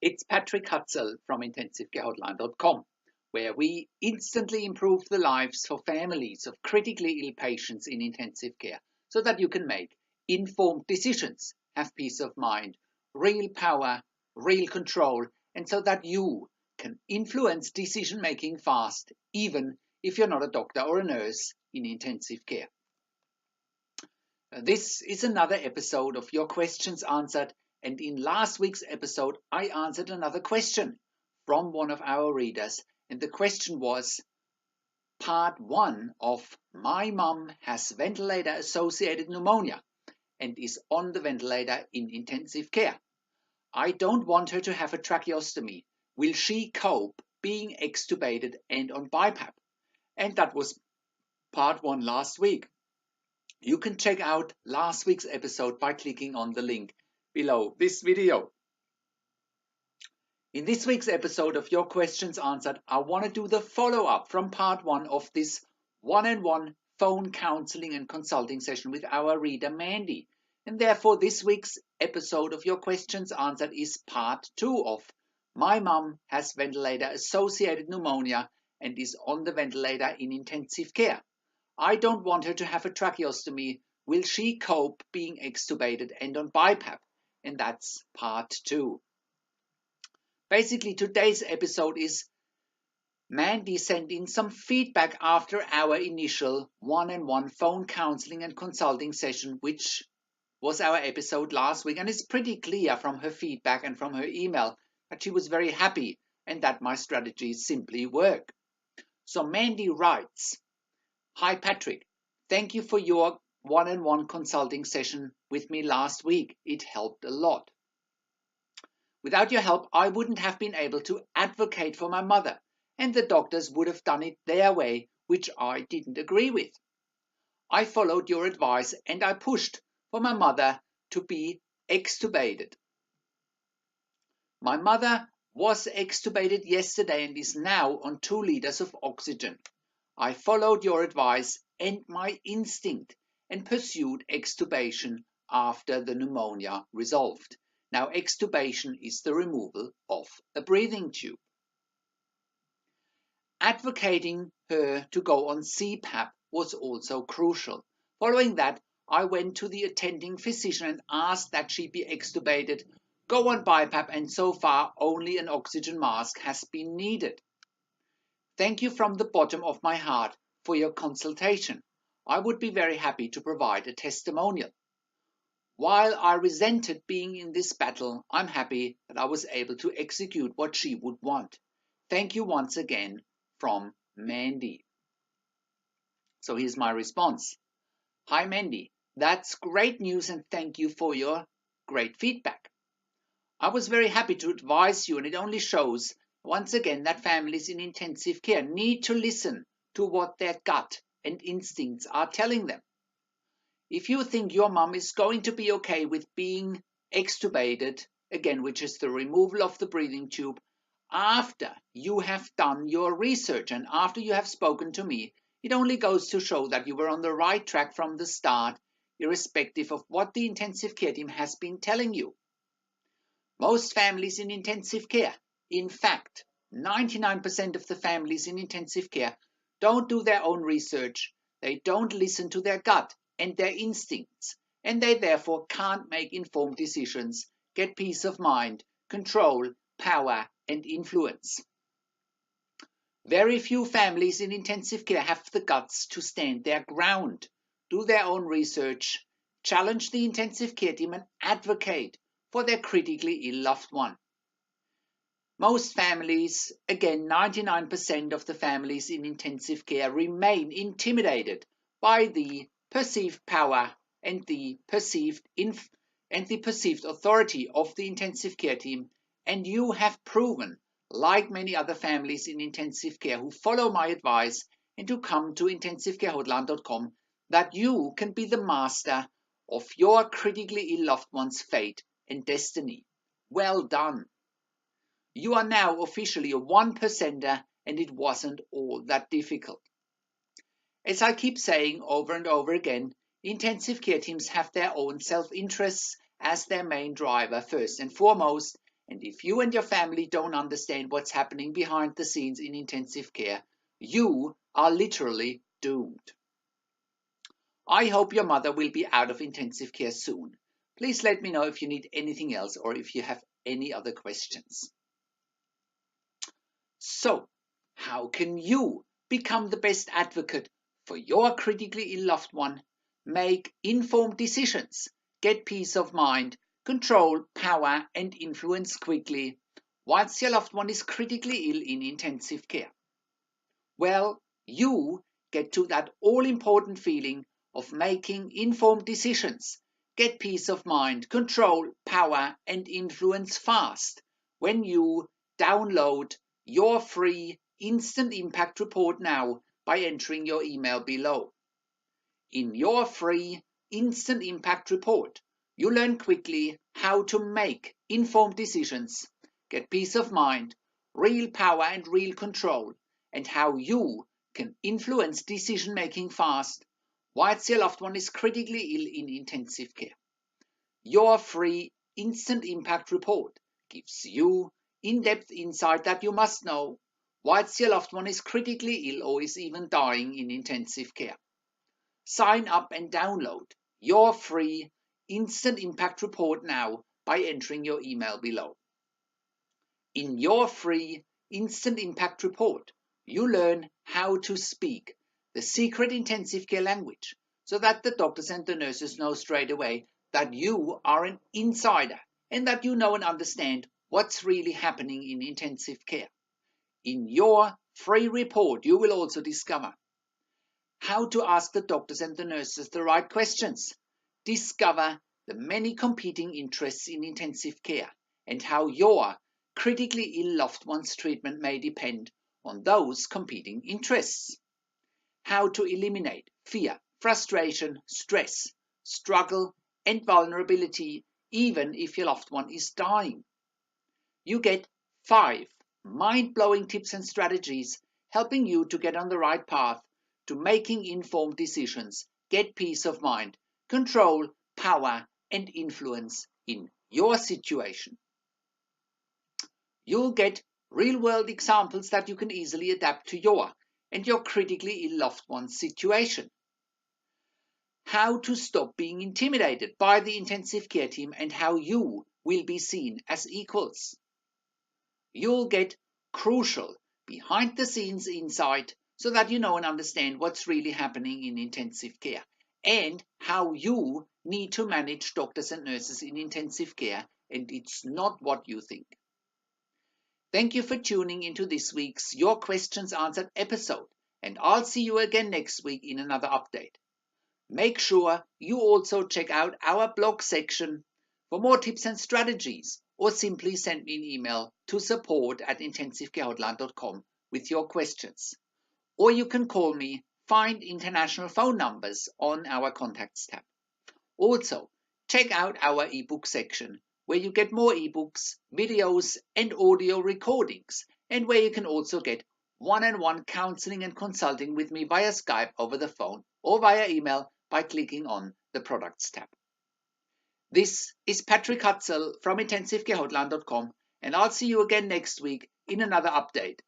It's Patrick Hutzel from IntensiveCareHotline.com, where we instantly improve the lives for families of critically ill patients in intensive care so that you can make informed decisions, have peace of mind, real power, real control, and so that you can influence decision making fast, even if you're not a doctor or a nurse in intensive care. This is another episode of Your Questions Answered, and in last week's episode I answered another question from one of our readers, and the question was part 1 of My mum has ventilator associated pneumonia and is on the ventilator in intensive care. I don't want her to have a tracheostomy. Will she cope being extubated and on BIPAP? And that was part 1 last week. You can check out last week's episode by clicking on the link below this video. In this week's episode of Your Questions Answered, I want to do the follow-up from part 1 of this one-on-one phone counselling and consulting session with our reader Mandy. And therefore this week's episode of Your Questions Answered is part 2 of My mum has ventilator associated pneumonia and is on the ventilator in intensive care. I don't want her to have a tracheostomy. Will she cope being extubated and on BiPAP? And that's part 2. Basically, today's episode is Mandy sent in some feedback after our initial one-on-one phone counselling and consulting session, which was our episode last week. And it's pretty clear from her feedback and from her email that she was very happy and that my strategies simply work. So Mandy writes, Hi Patrick, thank you for your one-on-one consulting session with me last week. It helped a lot. Without your help, I wouldn't have been able to advocate for my mother, and the doctors would have done it their way, which I didn't agree with. I followed your advice and I pushed for my mother to be extubated. My mother was extubated yesterday and is now on 2 liters of oxygen. I followed your advice and my instinct and pursued extubation after the pneumonia resolved. Now, extubation is the removal of a breathing tube. Advocating her to go on CPAP was also crucial. Following that, I went to the attending physician and asked that she be extubated, go on BiPAP, and so far only an oxygen mask has been needed. Thank you from the bottom of my heart for your consultation. I would be very happy to provide a testimonial. While I resented being in this battle, I'm happy that I was able to execute what she would want. Thank you once again from Mandy. So here's my response. Hi Mandy, that's great news and thank you for your great feedback. I was very happy to advise you, and it only shows once again that families in intensive care need to listen to what their gut and instincts are telling them. If you think your mum is going to be okay with being extubated, again, which is the removal of the breathing tube, after you have done your research and after you have spoken to me, it only goes to show that you were on the right track from the start, irrespective of what the intensive care team has been telling you. Most families in intensive care, in fact, 99% of the families in intensive care don't do their own research, they don't listen to their gut and their instincts, and they therefore can't make informed decisions, get peace of mind, control, power, and influence. Very few families in intensive care have the guts to stand their ground, do their own research, challenge the intensive care team, and advocate for their critically ill loved one. Most families, again 99% of the families in intensive care, remain intimidated by the perceived power and the perceived authority of the intensive care team, and you have proven, like many other families in intensive care who follow my advice and who come to IntensiveCareHotline.com, that you can be the master of your critically ill loved one's fate and destiny. Well done. You are now officially a 1%er, and it wasn't all that difficult. As I keep saying over and over again, intensive care teams have their own self-interests as their main driver first and foremost, And if you and your family don't understand what's happening behind the scenes in intensive care, you are literally doomed. I hope your mother will be out of intensive care soon. Please let me know if you need anything else or if you have any other questions. So, how can you become the best advocate for your critically ill loved one? Make informed decisions, get peace of mind, control, power and influence quickly whilst your loved one is critically ill in intensive care. Well, you get to that all-important feeling of making informed decisions, get peace of mind, control, power and influence fast when you download your free instant impact report now by entering your email below. In your free instant impact report, you learn quickly how to make informed decisions, get peace of mind, real power and real control, and how you can influence decision making fast whilst your loved one is critically ill in intensive care. Your free instant impact report gives you in-depth insight that you must know whilst your loved one is critically ill or is even dying in intensive care. Sign up and download your free instant impact report now by entering your email below. In your free instant impact report, you learn how to speak the secret intensive care language so that the doctors and the nurses know straight away that you are an insider and that you know and understand what's really happening in intensive care. In your free report, you will also discover how to ask the doctors and the nurses the right questions, discover the many competing interests in intensive care, and how your critically ill loved one's treatment may depend on those competing interests. How to eliminate fear, frustration, stress, struggle, and vulnerability, even if your loved one is dying. You get 5 mind-blowing tips and strategies helping you to get on the right path to making informed decisions, get peace of mind, control, power, and influence in your situation. You'll get real-world examples that you can easily adapt to your and your critically ill loved one's situation. How to stop being intimidated by the intensive care team and how you will be seen as equals. You'll get crucial behind-the-scenes insight so that you know and understand what's really happening in intensive care and how you need to manage doctors and nurses in intensive care, and it's not what you think. Thank you for tuning into this week's Your Questions Answered episode, and I'll see you again next week in another update. Make sure you also check out our blog section for more tips and strategies, or simply send me an email to support@intensivecarehotline.com with your questions. Or you can call me, find international phone numbers on our contacts tab. Also, check out our ebook section where you get more ebooks, videos and audio recordings, and where you can also get one-on-one counselling and consulting with me via Skype over the phone or via email by clicking on the products tab. This is Patrick Hutzel from intensivecarehotline.com, and I'll see you again next week in another update.